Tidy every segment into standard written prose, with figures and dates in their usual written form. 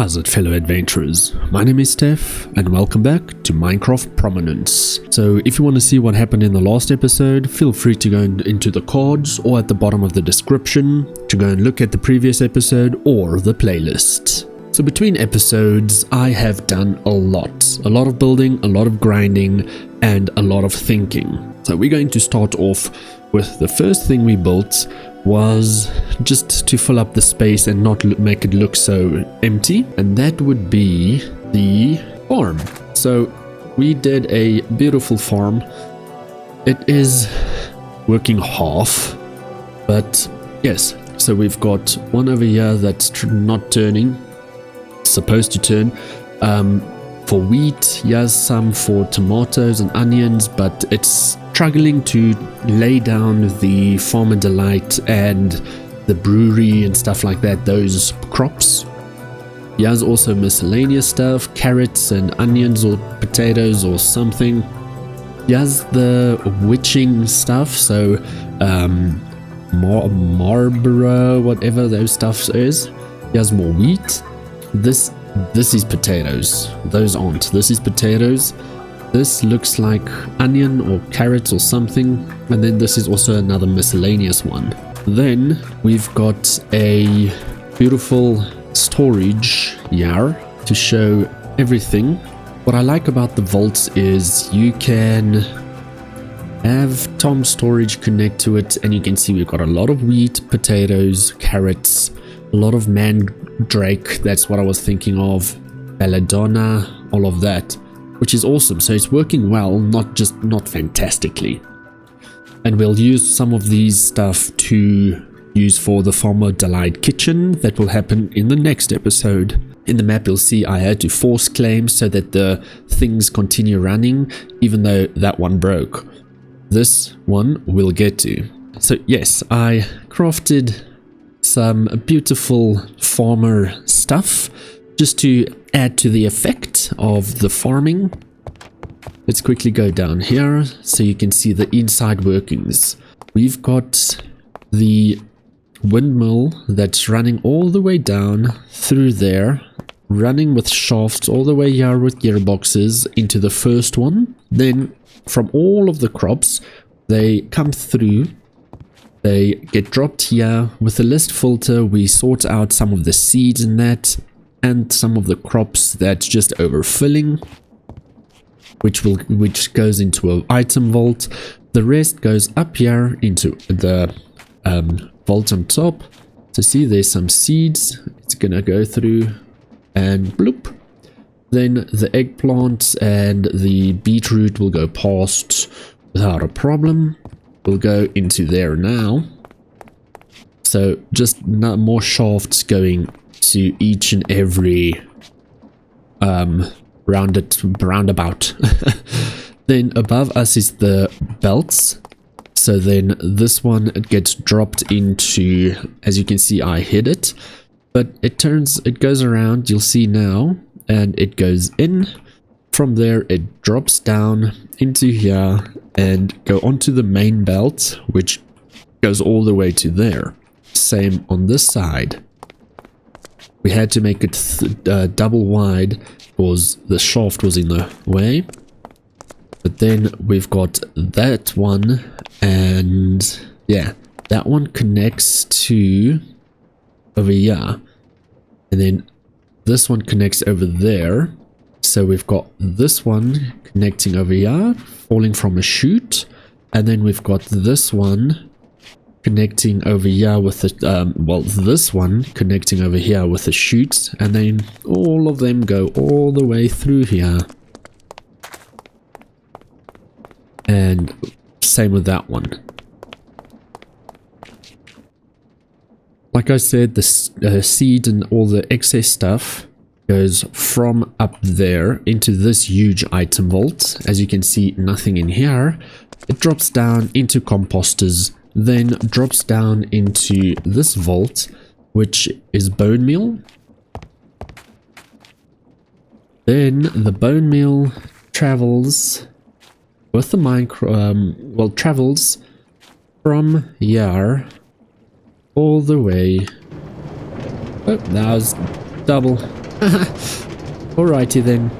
Hazard fellow adventurers, my name is Steph and welcome back to Minecraft Prominence. So if you want to see what happened in the last episode, feel free to go into the cards or at the bottom of the description to go and look at the previous episode or the playlist. So between episodes I have done a lot of building, a lot of grinding and a lot of thinking. So we're going to start off with the first thing we built was just to fill up the space and not make it look so empty, and that would be the farm. So we did a beautiful farm. It is working half, but yes, so we've got one over here that's not turning, supposed to turn, for wheat. Here's some for tomatoes and onions, but it's struggling to lay down the Farmer Delight and the brewery and stuff like that, those crops. Here's also miscellaneous stuff, carrots and onions or potatoes or something. Here's the witching stuff, so Marlborough, whatever those stuff is. Here's more wheat. This is potatoes. Those aren't. This is potatoes. This looks like onion or carrots or something. And then this is also another miscellaneous one. Then we've got a beautiful storage yard to show everything. What I like about the vaults is you can have Tom's storage connect to it, and you can see we've got a lot of wheat, potatoes, carrots, a lot of mandrake, that's what I was thinking of, belladonna, all of that, which is awesome. So it's working well, not fantastically. And we'll use some of these stuff to use for the Farmer Delight kitchen. That will happen in the next episode. In the map you'll see I had to force claim so that the things continue running, even though that one broke. This one we'll get to. So yes, I crafted some beautiful farmer stuff just to add to the effect of the farming. Let's quickly go down here so you can see the inside workings. We've got the windmill that's running all the way down through there, running with shafts all the way here with gearboxes into the first one. Then from all of the crops they come through, they get dropped here. With the list filter we sort out some of the seeds in that and some of the crops that's just overfilling, which goes into an item vault. The rest goes up here into the vault on top. So see, there's some seeds, it's gonna go through and bloop. Then the eggplant and the beetroot will go past without a problem. We'll go into there now. So just more shafts going to each and every roundabout. Then above us is the belts. So then this one, it gets dropped into, as you can see I hid it, but it goes around, you'll see now, and it goes in. From there it drops down into here and go onto the main belt, which goes all the way to there. Same on this side. We had to make it double wide because the shaft was in the way. But then we've got that one, and yeah, that one connects to over here, and then this one connects over there. So we've got this one connecting over here, falling from a chute, and then we've got this one connecting over here with the this one connecting over here with the chute, and then all of them go all the way through here. And same with that one. Like I said, the seed and all the excess stuff goes from up there into this huge item vault. As you can see, nothing in here. It drops down into composters, then drops down into this vault, which is bone meal. Then the bone meal travels with the travels from here all the way. Oh, that was double. Alrighty then.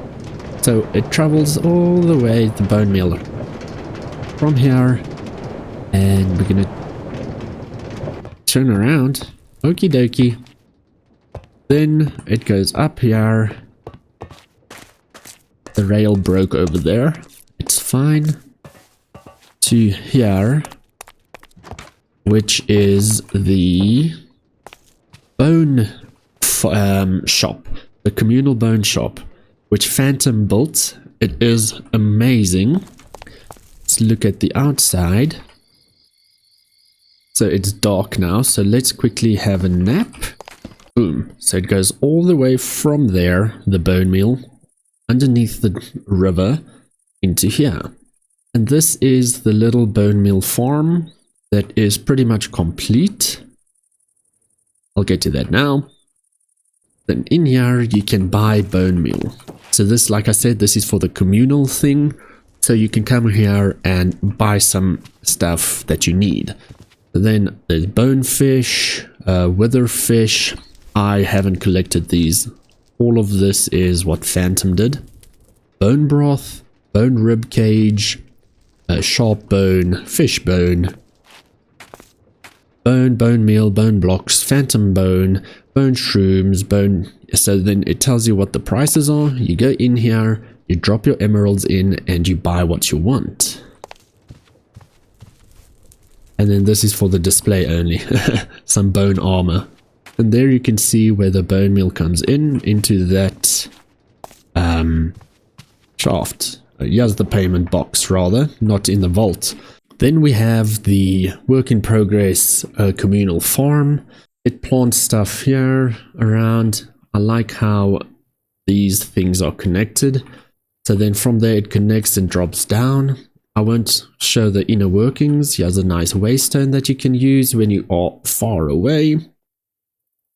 So it travels all the way to bone meal from here, and we're gonna turn around. Okie dokie. Then it goes up here. The rail broke over there. It's fine. To here, which is the bone shop, the communal bone shop, which Phantom built. It is amazing. Let's look at the outside. So it's dark now, so let's quickly have a nap. Boom. So it goes all the way from there, the bone meal, underneath the river, into here. And this is the little bone meal farm that is pretty much complete. I'll get to that now. Then in here you can buy bone meal. So this, like I said, this is for the communal thing. So you can come here and buy some stuff that you need. Then there's bonefish, witherfish. I haven't collected these. All of this is what Phantom did. Bone broth, bone rib cage, sharp bone, fish bone, bone meal, bone blocks, phantom bone shrooms, bone. So then it tells you what the prices are. You go in here, you drop your emeralds in, and you buy what you want. And then this is for the display only. Some bone armor. And there you can see where the bone meal comes into that shaft. Here's the payment box, rather, not in the vault. Then we have the work in progress communal farm. It plants stuff here around. I like how these things are connected. So then from there it connects and drops down. I won't show the inner workings. Here's a nice waystone that you can use when you are far away.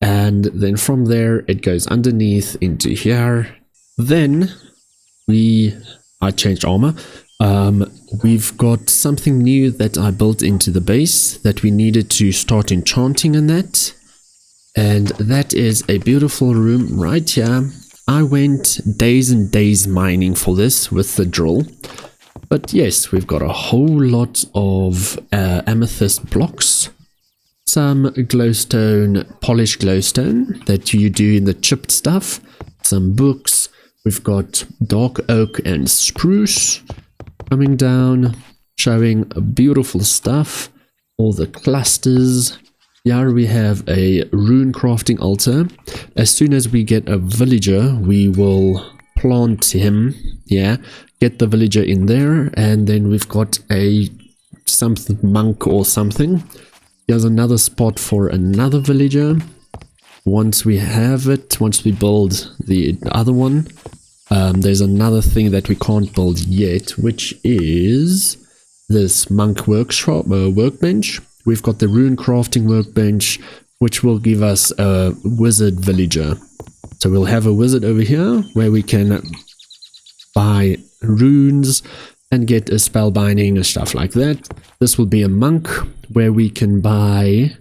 And then from there it goes underneath into here. Then I changed armor. We've got something new that I built into the base that we needed to start enchanting in that. And that is a beautiful room right here. I went days and days mining for this with the drill. But yes, we've got a whole lot of amethyst blocks. Some glowstone, polished glowstone that you do in the chipped stuff. Some books. We've got dark oak and spruce coming down, showing beautiful stuff. All the clusters. Here we have a rune crafting altar. As soon as we get a villager, we will plant him. Yeah, get the villager in there, and then we've got a something monk or something. Here's another spot for another villager. Once we have it, once we build the other one, there's another thing that we can't build yet, which is this monk workshop workbench. We've got the rune crafting workbench, which will give us a wizard villager. So we'll have a wizard over here where we can buy runes and get a spell binding and stuff like that. This will be a monk where we can buy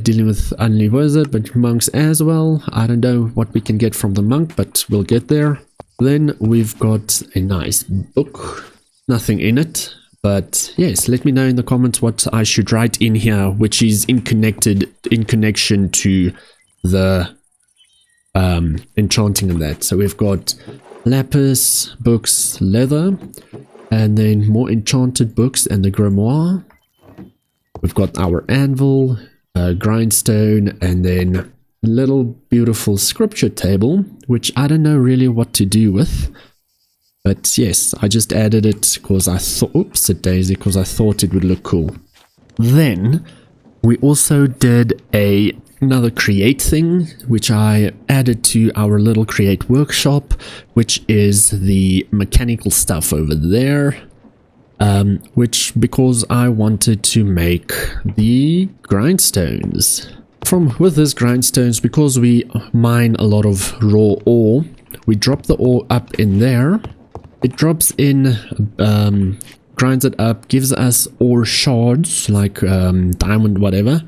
dealing with only wizard, but monks as well. I don't know what we can get from the monk, but we'll get there. Then we've got a nice book. Nothing in it. But yes, let me know in the comments what I should write in here, which is in connection to the enchanting and that. So we've got lapis, books, leather, and then more enchanted books and the grimoire. We've got our anvil, grindstone, and then a little beautiful scripture table, which I don't know really what to do with. But yes, I just added it because I thought, oops, a daisy, because I thought it would look cool. Then we also did another create thing, which I added to our little create workshop, which is the mechanical stuff over there. Which, because I wanted to make the grindstones. With this grindstones, because we mine a lot of raw ore, we drop the ore up in there. It drops in, grinds it up, gives us ore shards, like diamond, whatever.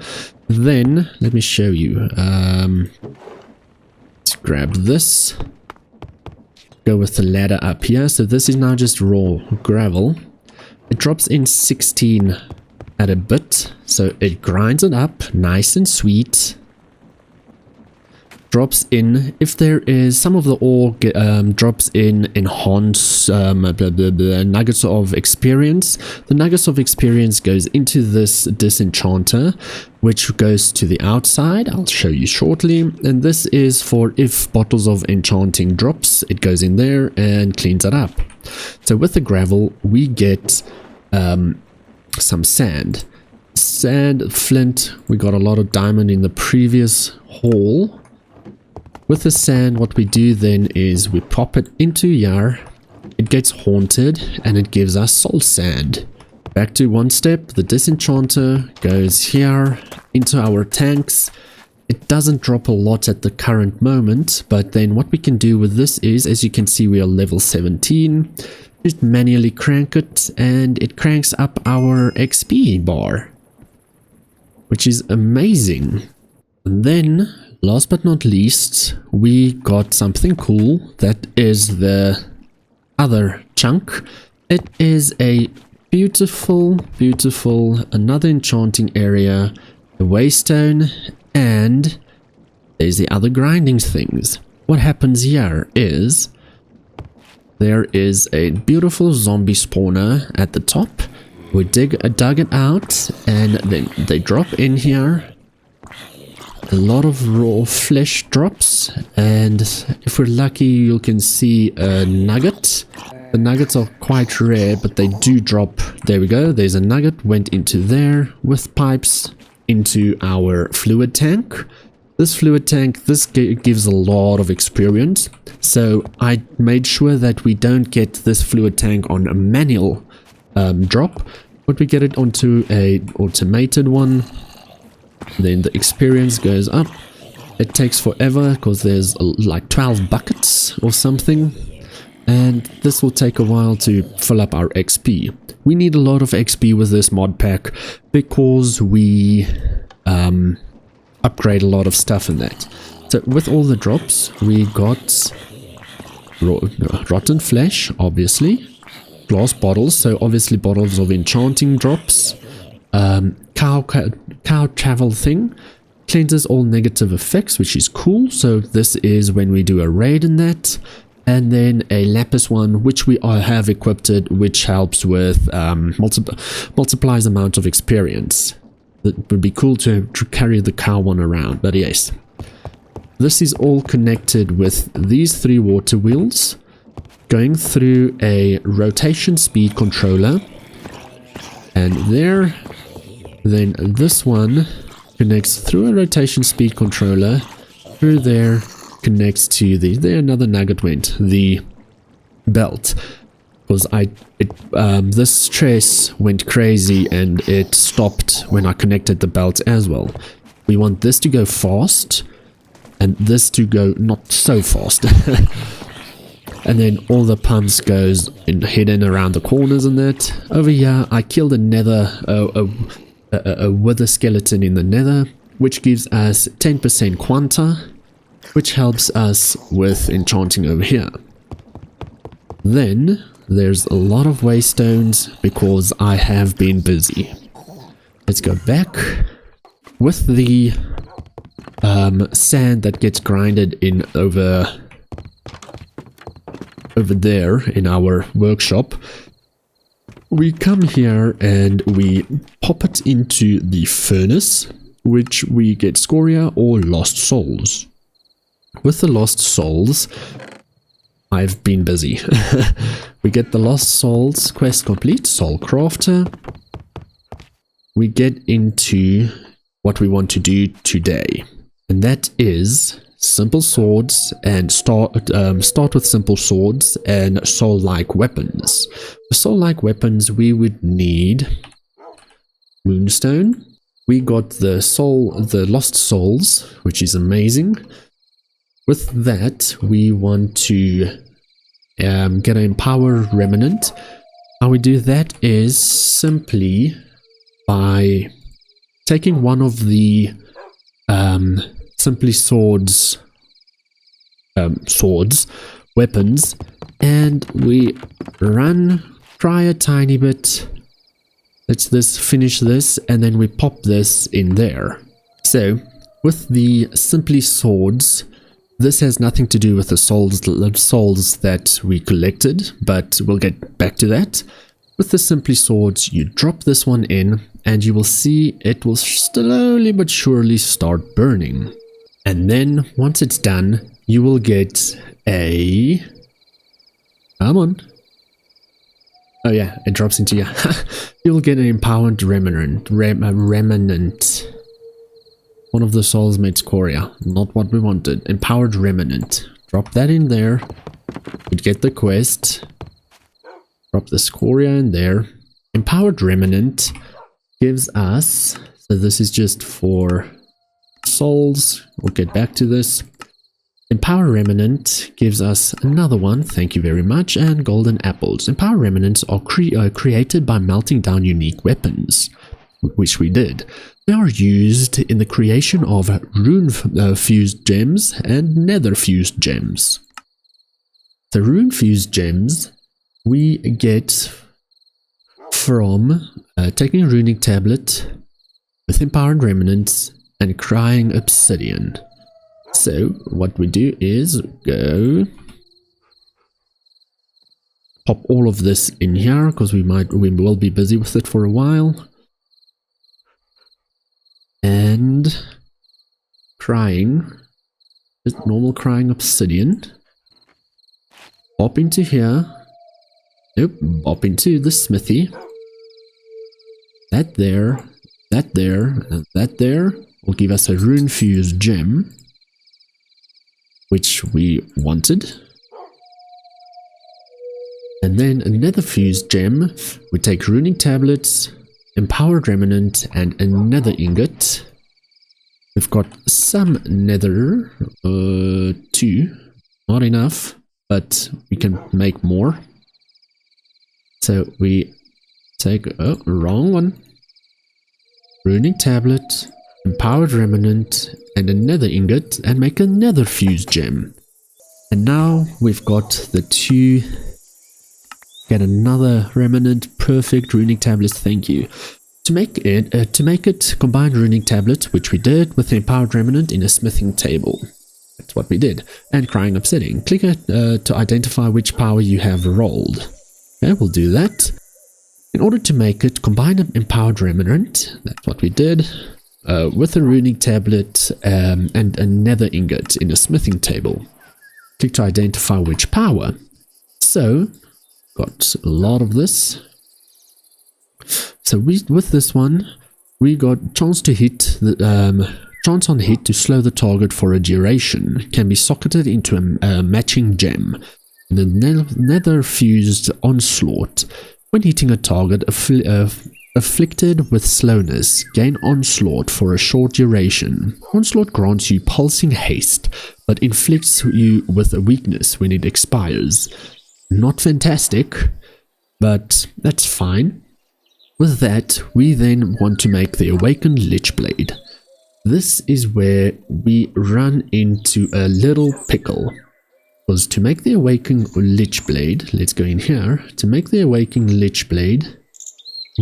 Then, let me show you. grab this, go with the ladder up here. So this is now just raw gravel. It drops in 16 at a bit, so it grinds it up nice and sweet. Drops in, if there is some of the ore, drops in enhance nuggets of experience. The nuggets of experience goes into this disenchanter, which goes to the outside. I'll show you shortly. And this is for if bottles of enchanting drops, it goes in there and cleans it up. So with the gravel, we get some sand. Flint, we got a lot of diamond in the previous haul. With the sand, what we do then is we pop it into here, it gets haunted, and it gives us soul sand. Back to one step, the disenchanter goes here into our tanks. It doesn't drop a lot at the current moment, but then what we can do with this is, as you can see, we are level 17. Just manually crank it, and it cranks up our XP bar, which is amazing. And then, last but not least, we got something cool. That is the other chunk. It is a beautiful, another enchanting area, the waystone, and there's the other grinding things. What happens here is there is a beautiful zombie spawner at the top. We dug it out, and then they drop in here. A lot of raw flesh drops, and if we're lucky you can see a nugget. The nuggets are quite rare, but they do drop. There we go, there's a nugget, went into there with pipes into our fluid tank. This fluid tank, this gives a lot of experience, so I made sure that we don't get this fluid tank on a manual drop, but we get it onto a automated one. Then the experience goes up. It takes forever because there's like 12 buckets or something, and this will take a while to fill up our XP. We need a lot of XP with this mod pack because we upgrade a lot of stuff in that. So with all the drops, we got rotten flesh, obviously, glass bottles, so obviously bottles of enchanting drops, cow travel thing, cleanses all negative effects, which is cool. So this is when we do a raid in that. And then a lapis one, which we have equipped, which helps with multiplies amount of experience. It would be cool to carry the cow one around, but yes. This is all connected with these 3 water wheels going through a rotation speed controller, and there. Then this one connects through a rotation speed controller, through there, connects to there another nugget went, the belt, because this stress went crazy and it stopped when I connected the belt as well. We want this to go fast and this to go not so fast. And then all the pumps goes hidden around the corners and that. Over here I killed a wither skeleton in the nether, which gives us 10% quanta, which helps us with enchanting over here. Then there's a lot of waystones because I have been busy. Let's go back. With the sand that gets grinded in over there in our workshop, we come here and we pop it into the furnace, which we get scoria or lost souls. With the lost souls, I've been busy. We get the lost souls quest complete, soul crafter. We get into what we want to do today, and that is simple swords, and start with simple swords and soul-like weapons. For soul-like weapons, we would need moonstone. We got the lost souls, which is amazing. With that, we want to get an empower remnant. How we do that is simply by taking one of the simply swords swords, weapons, and we try a tiny bit. Let's finish this, and then we pop this in there. So, with the simply swords, this has nothing to do with the souls that we collected, but we'll get back to that. With the simply swords, you drop this one in, and you will see it will slowly but surely start burning. And then, once it's done, you will get a... Come on. Oh yeah, it drops into you. You will get an empowered remnant. One of the souls made scoria. Not what we wanted. Empowered remnant. Drop that in there. You'd get the quest. Drop the scoria in there. Empowered remnant gives us... So this is just for souls. We'll get back to this. Empower Remnant gives us another one, thank you very much, and golden apples. Empower Remnants are created by melting down unique weapons, which we did. They are used in the creation of rune-fused gems and nether-fused gems. The rune-fused gems we get from taking a runic tablet with Empowered Remnants and crying obsidian. So what we do is go pop all of this in here because we will be busy with it for a while. And crying, just normal crying obsidian. Pop into here. Nope, pop into the smithy. That there, and that there will give us a rune fused gem, which we wanted. And then a nether fused gem. We take runic tablets, empowered remnant, and a nether ingot. We've got some nether, 2, not enough, but we can make more. So we take a wrong one. Runic tablet, empowered remnant, and a nether ingot, and make a nether fused gem. And now we've got the 2. Get another remnant, perfect runic tablets, thank you. To make it, combine runic tablet, which we did, with the empowered remnant in a smithing table. That's what we did. And crying obsidian. Click it to identify which power you have rolled. Okay, we'll do that. In order to make it, combine an empowered remnant. That's what we did. With a runic tablet and a nether ingot in a smithing table. Click to identify which power. So, got a lot of this. So with this one, we got chance to hit the chance on hit to slow the target for a duration. Can be socketed into a matching gem. The nether fused onslaught. When hitting a target afflicted with slowness, gain onslaught for a short duration. Onslaught grants you pulsing haste, but inflicts you with a weakness when it expires. Not fantastic, but that's fine. With that, we then want to make the Awakened Lichblade. This is where we run into a little pickle. Because to make the Awakened Lichblade, let's go in here. To make the Awakened Lichblade,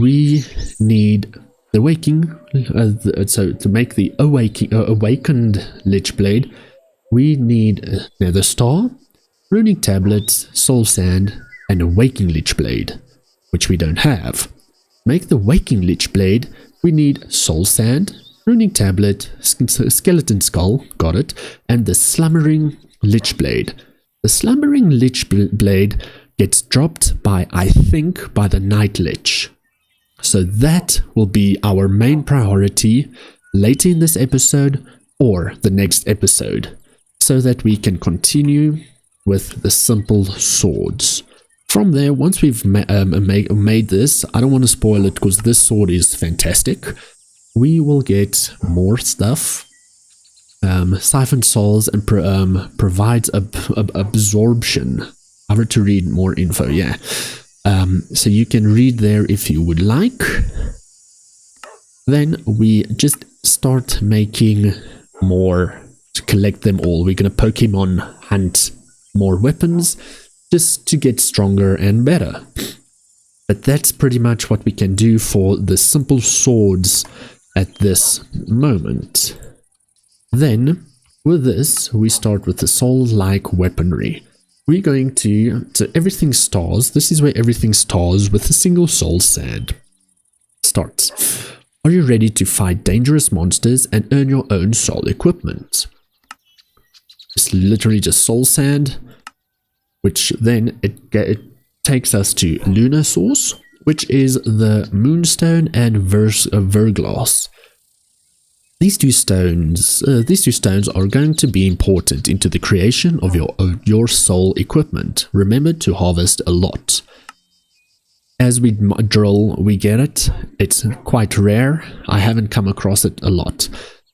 we need the so to make the Awakened Lichblade, we need Nether Star, Runic Tablets, Soul Sand, and a Waking Lichblade, which we don't have. Make the Waking Lichblade, we need Soul Sand, Runic Tablet, Skeleton Skull, got it, and the Slumbering Lichblade. The Slumbering Lichblade gets dropped by, I think, by the Night Lich. So that will be our main priority later in this episode or the next episode, so that we can continue with the simple swords. From there, once we've made this, I don't want to spoil it because this sword is fantastic. We will get more stuff. Siphon souls and provides absorption. I have to read more info, yeah. So you can read there if you would like. Then we just start making more to collect them all. We're going to Pokemon hunt more weapons just to get stronger and better. But that's pretty much what we can do for the simple swords at this moment. Then, with this, we start with the soul-like weaponry. We're going to, so everything stars, this is where everything stars with a single soul sand. Starts. Are you ready to fight dangerous monsters and earn your own soul equipment? It's literally just soul sand, which then it takes us to Lunar Source, which is the Moonstone and Verglass. These two stones are going to be important into the creation of your soul equipment. Remember to harvest a lot. As we drill, we get it. It's quite rare. I haven't come across it a lot.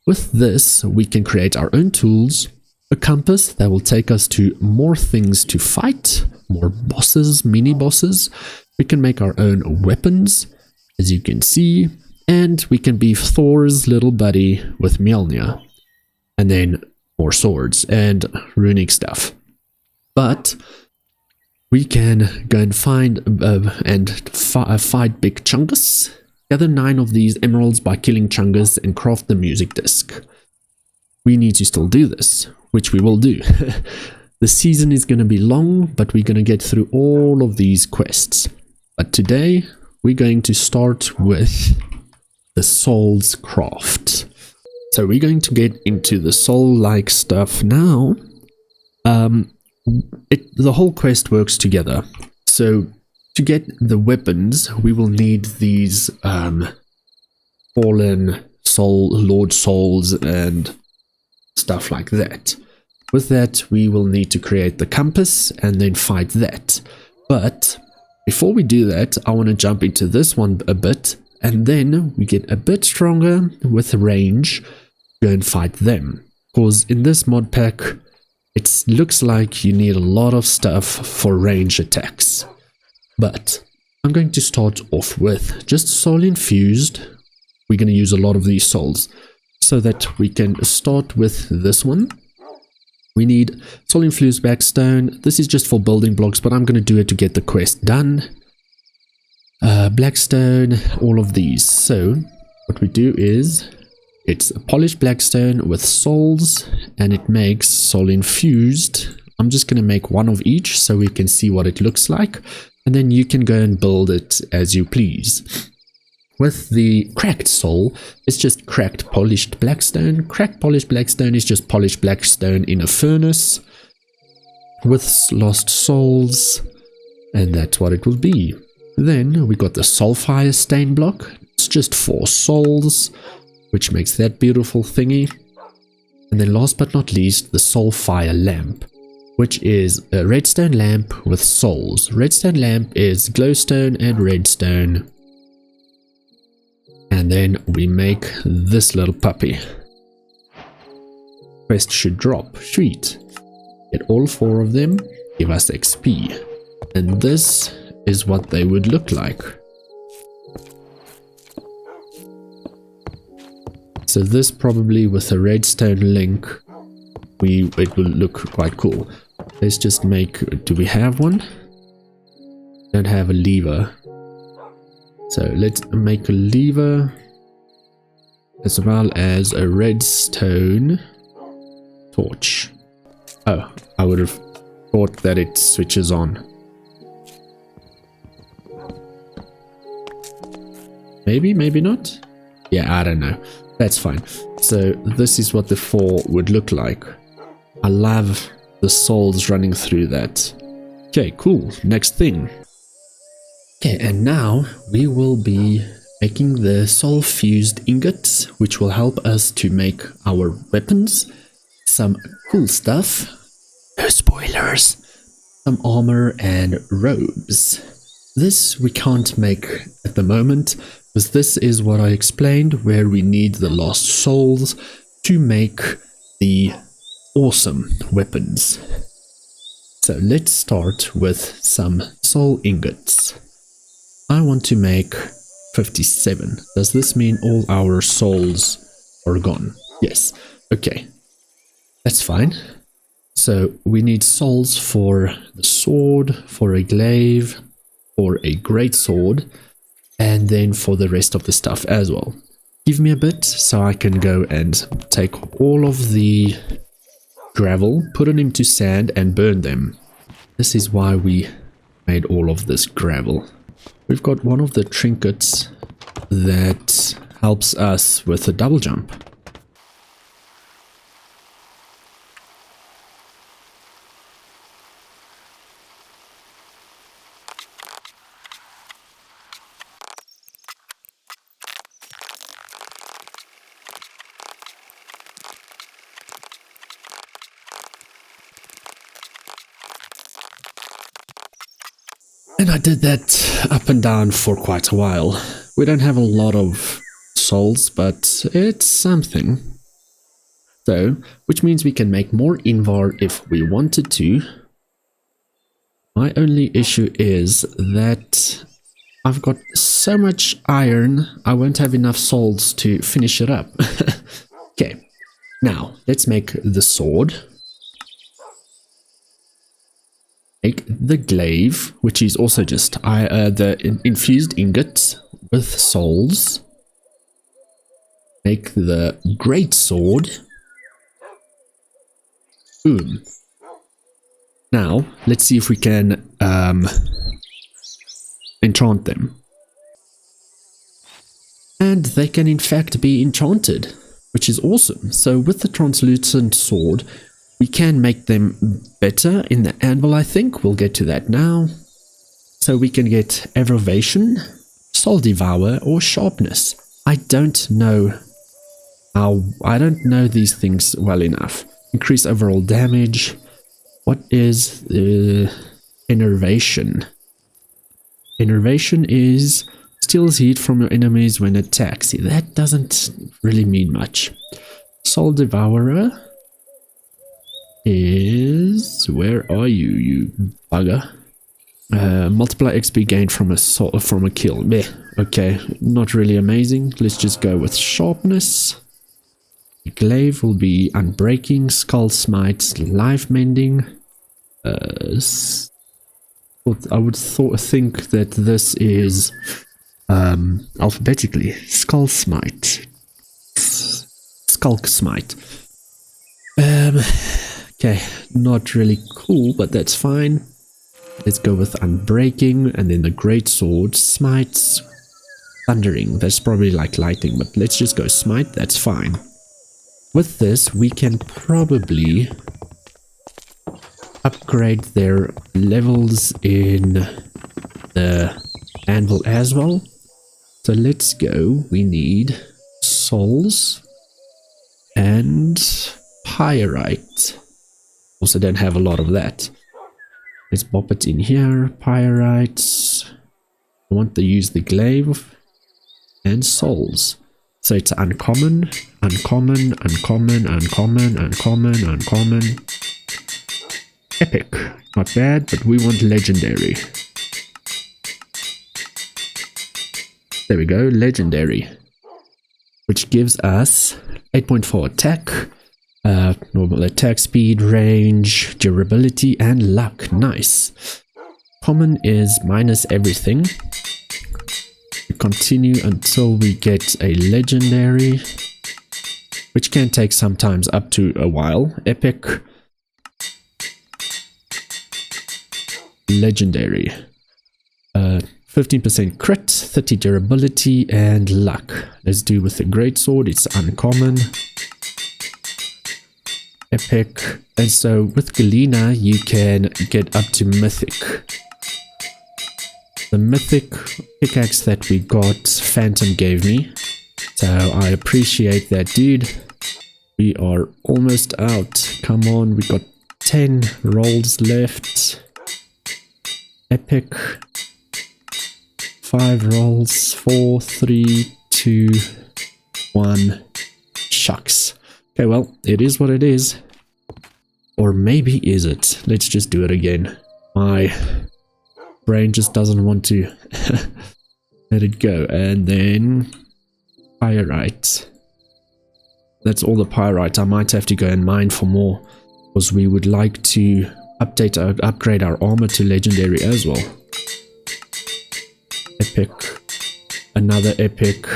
With this, we can create our own tools, a compass that will take us to more things to fight, more bosses, mini bosses. We can make our own weapons, as you can see. And we can be Thor's little buddy with Mjolnir. And then more swords and runic stuff. But we can go and find fight big Chungus. Gather 9 of these emeralds by killing Chungus and craft the music disc. We need to still do this, which we will do. The season is going to be long, but we're going to get through all of these quests. But today, we're going to start with the Soul's Craft. So we're going to get into the soul-like stuff now. The whole quest works together. So to get the weapons, we will need these fallen Lord Souls and stuff like that. With that, we will need to create the compass and then fight that. But before we do that, I want to jump into this one a bit. And then we get a bit stronger with range, go and fight them. Because in this mod pack, it looks like you need a lot of stuff for range attacks. But I'm going to start off with just soul infused. We're going to use a lot of these souls so that we can start with this one. We need soul infused backstone. This is just for building blocks, but I'm going to do it to get the quest done. Blackstone, all of these. So what we do is it's a polished blackstone with souls, and it makes soul infused. I'm just going to make one of each so we can see what it looks like, and then you can go and build it as you please. With the cracked soul, it's just cracked polished blackstone. Cracked polished blackstone is just polished blackstone in a furnace with lost souls, and that's what it will be. Then we got the Soulfire stain block. It's just 4 souls, which makes that beautiful thingy. And then last but not least, the Soulfire lamp, which is a redstone lamp with souls. Redstone lamp is glowstone and redstone. And then we make this little puppy. Quest should drop. Sweet. Get all 4 of them, give us XP. And this is what they would look like. So this probably with a redstone link, it will look quite cool. Let's just make, do we have one? Don't have a lever. So let's make a lever as well as a redstone torch. Oh, I would have thought that it switches on. Maybe, maybe not. Yeah, I don't know. That's fine. So this is what the 4 would look like. I love the souls running through that. Okay, cool. Next thing. Okay, and now we will be making the soul fused ingots, which will help us to make our weapons. Some cool stuff. No spoilers. Some armor and robes. This we can't make at the moment, because this is what I explained, where we need the lost souls to make the awesome weapons. So let's start with some soul ingots. I want to make 57. Does this mean all our souls are gone? Yes. Okay. That's fine. So we need souls for the sword, for a glaive, for a great sword, and then for the rest of the stuff as well. Give me a bit so I can go and take all of the gravel, put it into sand and burn them. This is why we made all of this gravel. We've got one of the trinkets that helps us with the double jump. And I did that up and down for quite a while. We don't have a lot of souls, but it's something. So, which means we can make more Invar if we wanted to. My only issue is that I've got so much iron, I won't have enough souls to finish it up. Okay, now let's make the sword. Make the glaive, which is also just the infused ingots with souls. Make the great sword. Boom. Now, let's see if we can enchant them. And they can in fact be enchanted, which is awesome. So with the translucent sword, we can make them better in the anvil, I think. We'll get to that now. So we can get Aggravation, Soul Devour, or Sharpness. I don't know these things well enough. Increase overall damage. What is Enervation? Enervation is steals heat from your enemies when attacked. See, that doesn't really mean much. Soul Devourer is... where are you, you bugger? Multiply XP gained from a kill. Meh. Okay, not really amazing. Let's just go with Sharpness. Glaive will be Unbreaking, Skull Smite, Life Mending. I would think that this is alphabetically Skull Smite. Skulk Smite. Okay, not really cool, but that's fine. Let's go with Unbreaking, and then the Great Sword, Smite, Thundering. That's probably like lightning, but let's just go Smite, that's fine. With this, we can probably upgrade their levels in the anvil as well. So let's go. We need souls and pyrite. Also don't have a lot of that. Let's pop it in here. Pyrite. I want to use the glaive and souls. So it's uncommon, uncommon, uncommon, uncommon, uncommon, uncommon. Epic. Not bad, but we want legendary. There we go, legendary. Which gives us 8.4 attack, normal attack speed, range, durability, and luck. Nice. Common is minus everything. We continue until we get a legendary, which can take sometimes up to a while. Epic. Legendary. 15% crit, 30 durability, and luck. Let's do with the greatsword. It's uncommon. Epic. And so with Galena, you can get up to mythic. The mythic pickaxe that we got, Phantom gave me. So I appreciate that, dude. We are almost out. Come on, we got 10 rolls left. Epic. 5 rolls. 4, 3, 2, 1. Shucks. Okay, well, it is what it is. Or maybe is it? Let's just do it again. My brain just doesn't want to let it go. And then pyrite. that's all the pyrite. I might have to go and mine for more, because we would like to upgrade our armor to legendary as well. Epic. Another epic.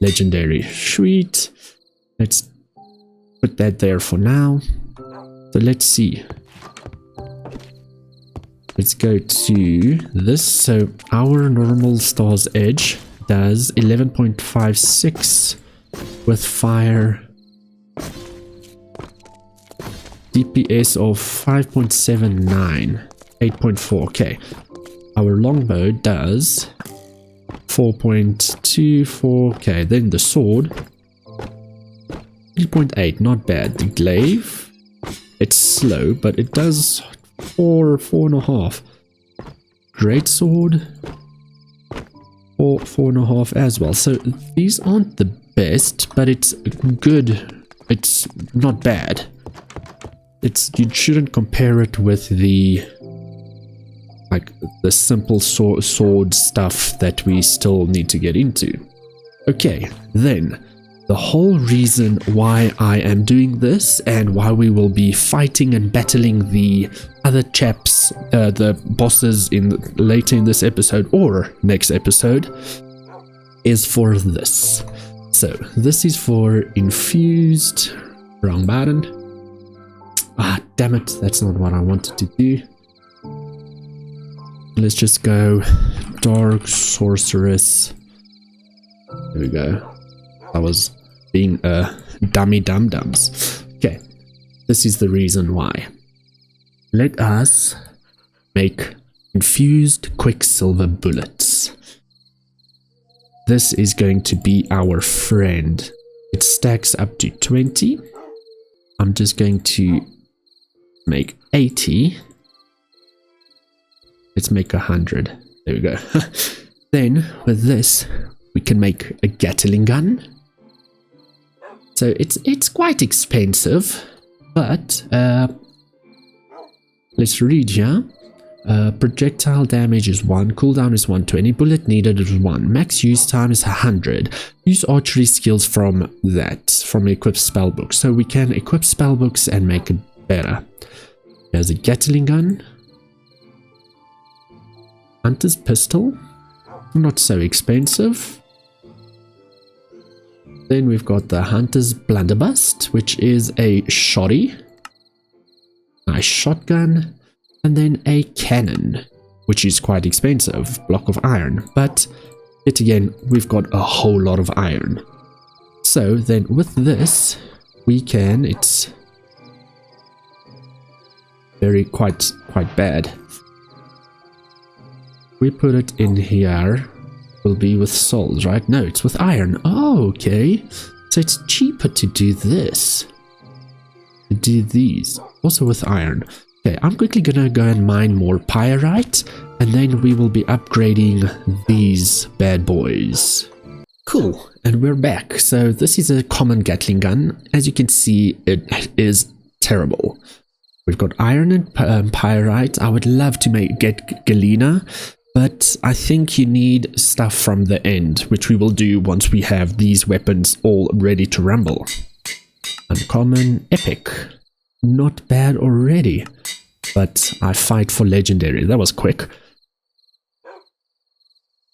Legendary. Sweet. Let's put that there for now. So let's see. Let's go to this. So our normal Star's Edge does 11.56 with fire. DPS of 5.79. 8.4. Okay. Our longbow does 4.24. Okay. Then the sword 3.8. Not bad. The glaive, it's slow, but it does 4.5. Great sword 4.5 as well. So these aren't the best, but it's good. It's not bad. You shouldn't compare it with the simple sword stuff that we still need to get into. Okay, then the whole reason why I am doing this and why we will be fighting and battling the other chaps, the bosses later in this episode or next episode, is for this. So this is for infused. Wrong button. Ah, damn it, that's not what I wanted to do. Let's just go Dark Sorceress. There we go. I was being dummy dum-dums. Okay, this is the reason why. Let us make infused quicksilver bullets. This is going to be our friend. It stacks up to 20. I'm just going to make 80. Let's make 100. There we go. Then with this we can make a Gatling gun. So it's quite expensive, but let's read here. Projectile damage is 1, cooldown is 120, bullet needed is 1, max use time is 100. Use archery skills from equip spellbooks. So we can equip spellbooks and make it better. There's a Gatling gun. Hunter's pistol, not so expensive. Then we've got the Hunter's blunderbuss, which is a shoddy. Nice shotgun. And then a cannon, which is quite expensive, block of iron. But yet again, we've got a whole lot of iron. So then with this, we can, it's very quite bad. We put it in here, will be with souls, right? No, it's with iron. Oh, okay. So it's cheaper to do this. To do these. Also with iron. Okay, I'm quickly gonna go and mine more pyrite, and then we will be upgrading these bad boys. Cool, and we're back. So this is a common Gatling gun. As you can see, it is terrible. We've got iron and pyrite. I would love to get galena, but I think you need stuff from the end, which we will do once we have these weapons all ready to rumble. Uncommon, epic. Not bad already, but I fight for legendary. That was quick.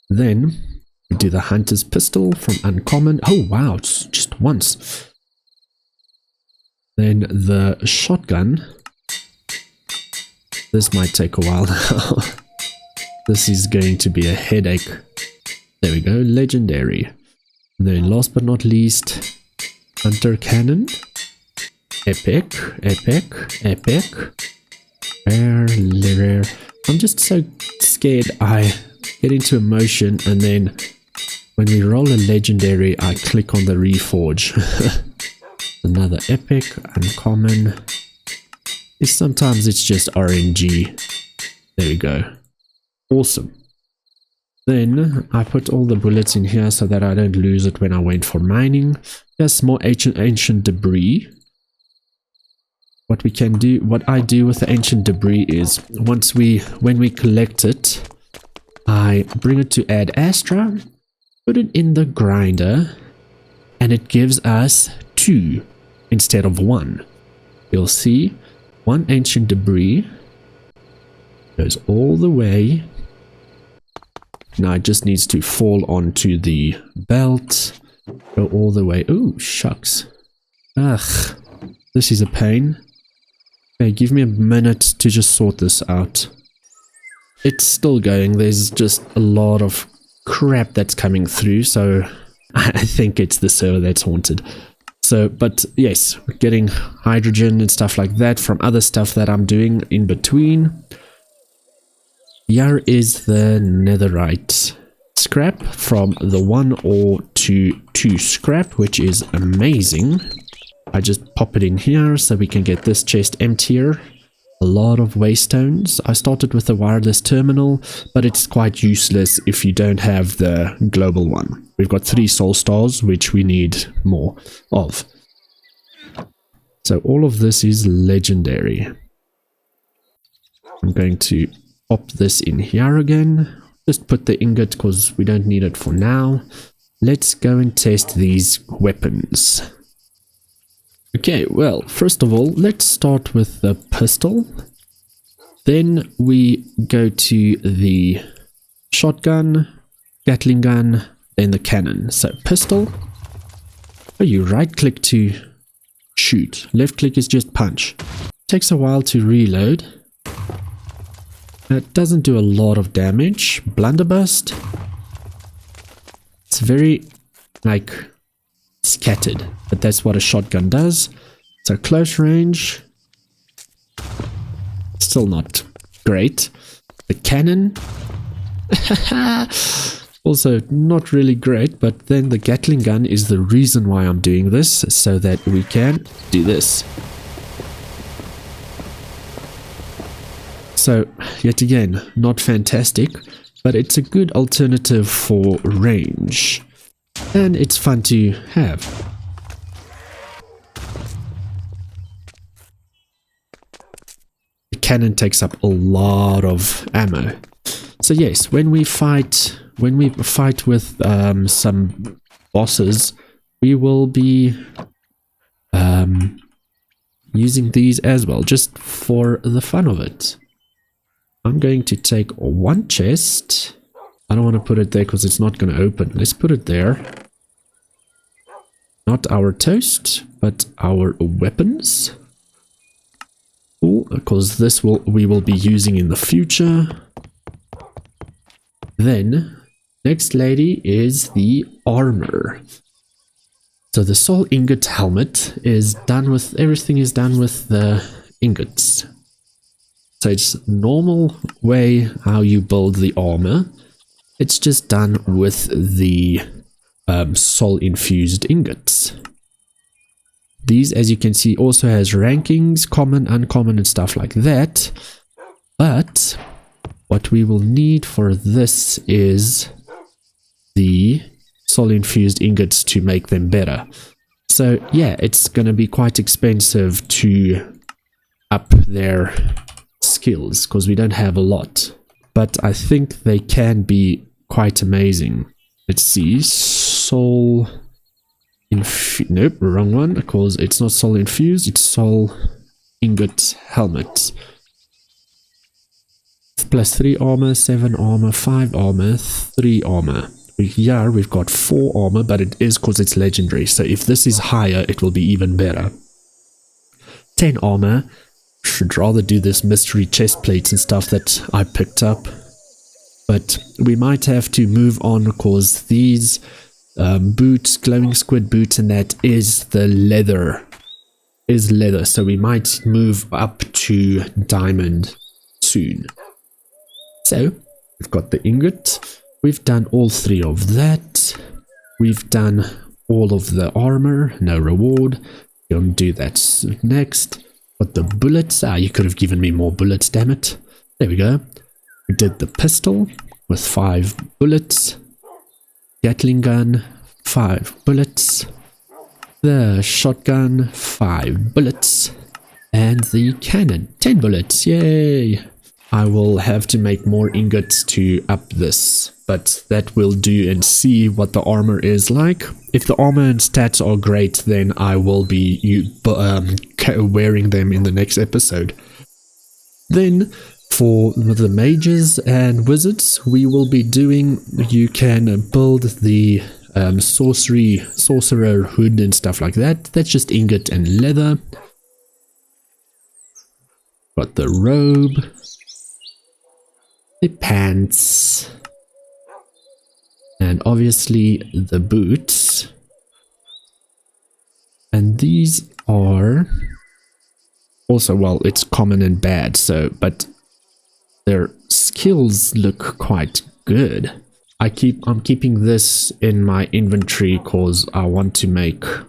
Then we do the Hunter's pistol from uncommon. Oh wow, it's just once. Then the shotgun. This might take a while now. This is going to be a headache. There we go, legendary. And then last but not least, Hunter cannon. Epic, epic, epic. Rare. I'm just so scared I get into emotion, and then when we roll a legendary, I click on the reforge. Another epic, uncommon. Sometimes it's just RNG. There we go. Awesome. Then I put all the bullets in here so that I don't lose it when I went for mining. There's more ancient debris. What we can do, what I do with the ancient debris is when we collect it, I bring it to Ad Astra, put it in the grinder, and it gives us 2 instead of 1. You'll see 1 ancient debris goes all the way. Now it just needs to fall onto the belt, go all the way. Ooh, shucks. Ugh, this is a pain. Okay, give me a minute to just sort this out. It's still going. There's just a lot of crap that's coming through, so I think it's the server that's haunted. So, but yes, we're getting hydrogen and stuff like that from other stuff that I'm doing in between. Here is the netherite scrap from the 1 ore to 2 scrap, which is amazing. I just pop it in here so we can get this chest emptier. A lot of waystones. I started with a wireless terminal, but it's quite useless if you don't have the global one. We've got 3 soul stars, which we need more of. So all of this is legendary. I'm going to pop this in here again. Just put the ingot because we don't need it for now. Let's go and test these weapons. Okay, well, first of all, let's start with the pistol. Then we go to the shotgun, Gatling gun, then the cannon. So pistol, you right click to shoot, left click is just punch. Takes a while to reload. It doesn't do a lot of damage. Blunderbuss, it's very like scattered, but that's what a shotgun does. So close range, still not great. The cannon, also not really great, but then the Gatling gun is the reason why I'm doing this, so that we can do this. So yet again, not fantastic, but it's a good alternative for range. And it's fun to have. The cannon takes up a lot of ammo. So yes, when we fight with some bosses, we will be using these as well, just for the fun of it. I'm going to take 1 chest. I don't want to put it there because it's not going to open. Let's put it there. Not our toast, but our weapons. Cool, because this we will be using in the future. Then, next lady is the armor. So the soul ingot helmet is done with, everything is done with the ingots. So it's normal way how you build the armor. It's just done with the soul infused ingots. These, as you can see, also has rankings, common, uncommon, and stuff like that. But what we will need for this is the soul infused ingots to make them better. So yeah, it's going to be quite expensive to up their skills because we don't have a lot. But I think they can be quite amazing. Let's see. Soul nope, wrong one, because it's not soul infused, it's soul ingot helmet. +3 armor, 7 armor, 5 armor, 3 armor. Here we've got 4 armor, but it is because it's legendary. So if this is higher, it will be even better. 10 armor. Should rather do this mystery chest plates and stuff that I picked up. But we might have to move on because these boots, glowing squid boots, and that is the leather. So we might move up to diamond soon. So we've got the ingot. We've done all 3 of that. We've done all of the armor. No reward. We'll do that next. But the bullets, you could have given me more bullets, damn it. There we go. We did the pistol with 5 bullets. Gatling gun, 5 bullets. The shotgun, 5 bullets. And the cannon, 10 bullets, yay! I will have to make more ingots to up this, but that will do, and see what the armor is like. If the armor and stats are great, then I will be wearing them in the next episode. Then for the mages and wizards, we will be doing, you can build the sorcerer hood and stuff like that. That's just ingot and leather. Got the robe, the pants, and obviously the boots. And these are also, well, it's common and bad, so, but their skills look quite good. I'm keeping this in my inventory because I want to make a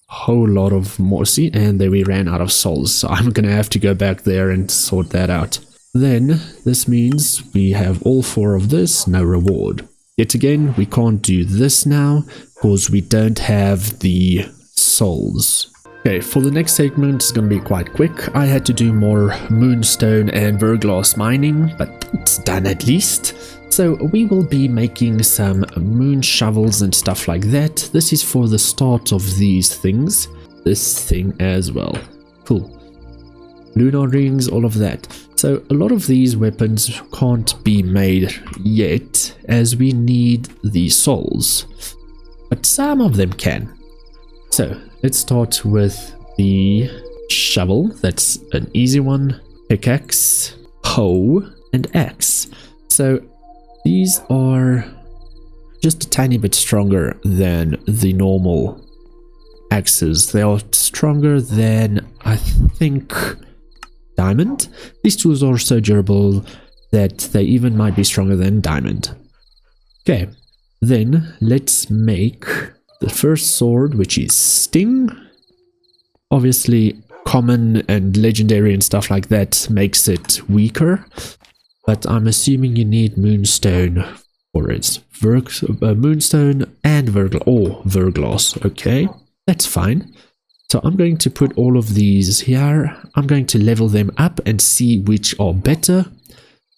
whole lot of more. See, and then we ran out of souls, so I'm gonna have to go back there and sort that out. Then this means we have all 4 of this, no reward. Yet again, we can't do this now because we don't have the souls. Okay, for the next segment, it's going to be quite quick. I had to do more moonstone and verglass mining, but it's done at least. So we will be making some moon shovels and stuff like that. This is for the start of these things. This thing as well. Cool. Lunar rings, all of that. So a lot of these weapons can't be made yet, as we need the souls. But some of them can. So let's start with the shovel. That's an easy one. Pickaxe, hoe, and axe. So these are just a tiny bit stronger than the normal axes. They are stronger than, I think, diamond. These tools are so durable that they even might be stronger than diamond. Okay, then let's make the first sword, which is Sting. Obviously, common and legendary and stuff like that makes it weaker, but I'm assuming you need moonstone for it. Moonstone and verglass. Okay, that's fine. So I'm going to put all of these here. I'm going to level them up and see which are better.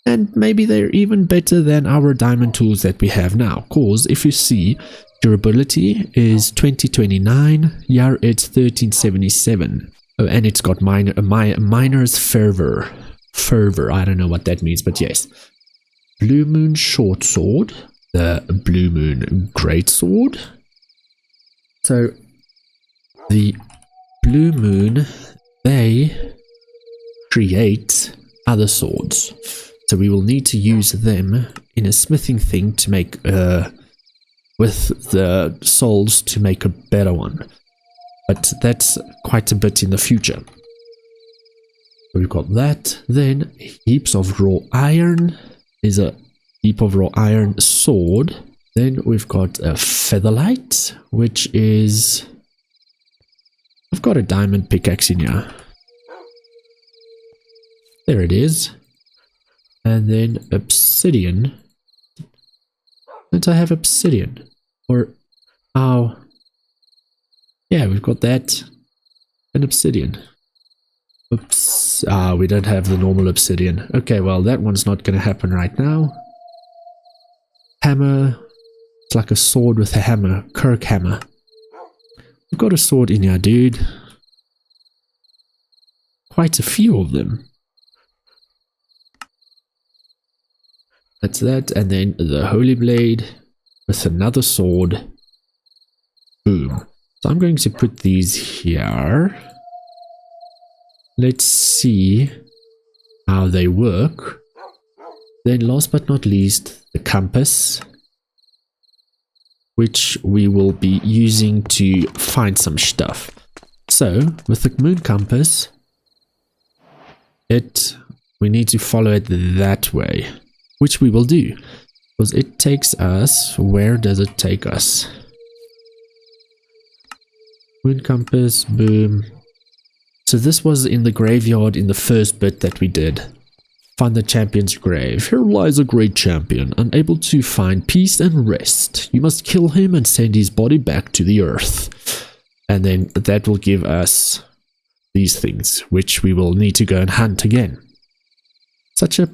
And maybe they're even better than our diamond tools that we have now. Cause if you see, durability is 2029, here it's 1377. Oh, and it's got miner's fervor. I don't know what that means, but yes. Blue moon short sword, the blue moon great sword. So the blue moon, they create other swords. So we will need to use them in a smithing thing to make with the souls to make a better one. But that's quite a bit in the future. So we've got that. Then heaps of raw iron is a heap of raw iron sword. Then we've got a featherlight, which is, I've got a diamond pickaxe in here. There it is. And then obsidian. Don't I have obsidian? Or, oh, yeah, we've got that. And obsidian. Oops. Ah, we don't have the normal obsidian. Okay, well, that one's not going to happen right now. Hammer. It's like a sword with a hammer. Kirk hammer. We've got a sword in here, dude. Quite a few of them. That's that, and then the holy blade with another sword. Boom. So I'm going to put these here. Let's see how they work. Then last but not least, the compass, which we will be using to find some stuff. So with the moon compass, we need to follow it that way. Which we will do, because it takes us, where does it take us? Moon compass, boom. So this was in the graveyard in the first bit that we did. Find the champion's grave. Here lies a great champion, unable to find peace and rest. You must kill him and send his body back to the earth. And then that will give us these things, which we will need to go and hunt again. Such a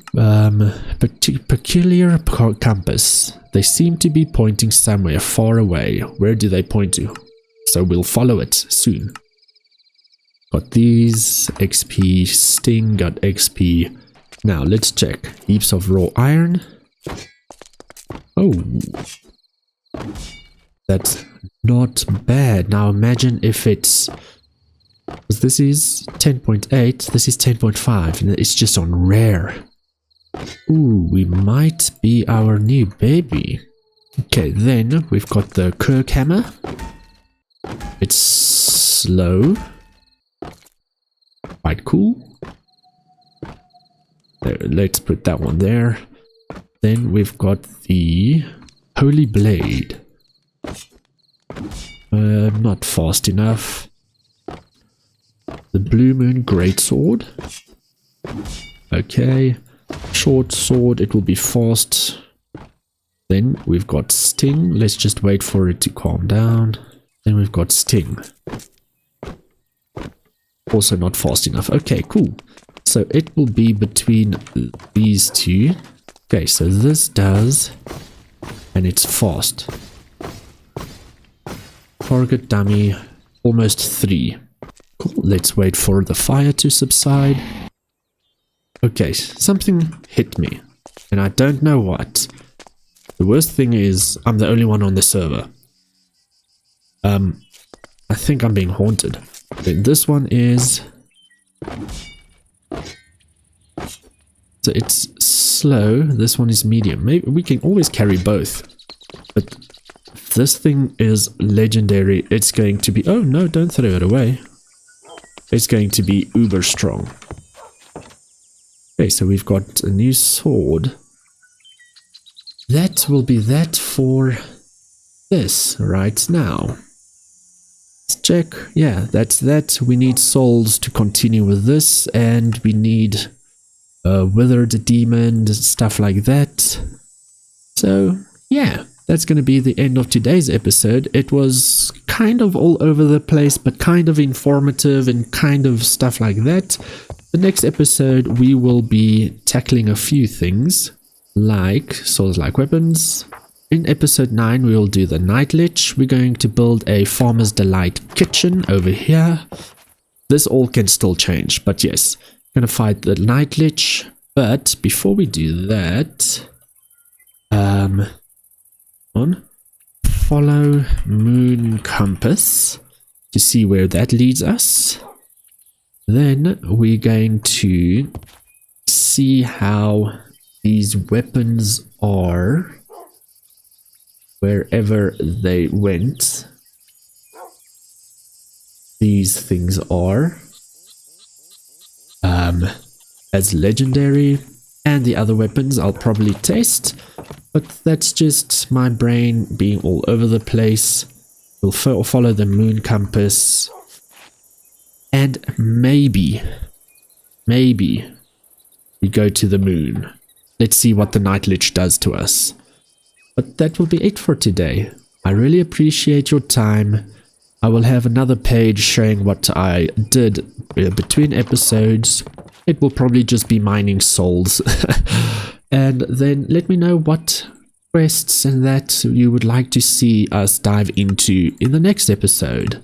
peculiar compass. They seem to be pointing somewhere far away. Where do they point to? So we'll follow it soon. Got these. XP. Sting. Got XP. Now let's check. Heaps of raw iron. Oh. That's not bad. Now imagine if it's... This is 10.8. This is 10.5. And it's just on rare. Ooh, we might be our new baby. Okay, then we've got the Kirk hammer. It's slow. Quite cool. There, let's put that one there. Then we've got the Holy Blade. Not fast enough. The Blue Moon Greatsword. Okay. Short sword, it will be fast. Then we've got Sting. Let's just wait for it to calm down. Then we've got Sting. Also not fast enough. Okay, cool. So it will be between these two. Okay, so this does. And it's fast. Target dummy. Almost 3. Cool. Let's wait for the fire to subside. Okay, something hit me. And I don't know what. The worst thing is, I'm the only one on the server. I think I'm being haunted. Then this one is... So it's slow. This one is medium. Maybe we can always carry both. But if this thing is legendary, it's going to be... Oh no, don't throw it away. It's going to be uber strong. Okay, so we've got a new sword. That will be that for this right now. Let's check. Yeah, that's that. We need souls to continue with this, and we need withered demon, stuff like that. So, yeah, that's going to be the end of today's episode. It was kind of all over the place, but kind of informative and kind of stuff like that. The next episode, we will be tackling a few things, like swords-like weapons. In episode 9, we will do the Night Lich. We're going to build a Farmer's Delight kitchen over here. This all can still change, but yes, gonna fight the Night Lich. But before we do that, follow Moon Compass to see where that leads us. Then we're going to see how these weapons are wherever they went. These things are as legendary, and the other weapons I'll probably test, but that's just my brain being all over the place. We'll follow the Moon Compass. And maybe we go to the moon. Let's see what the Night Lich does to us. But that will be it for today. I really appreciate your time. I will have another page showing what I did between episodes. It will probably just be mining souls. And then let me know what quests and that you would like to see us dive into in the next episode.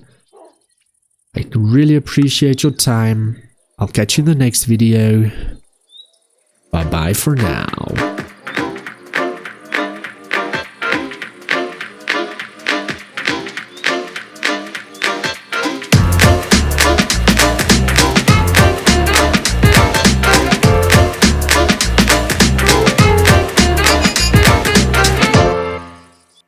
I really appreciate your time. I'll catch you in the next video. Bye bye for now.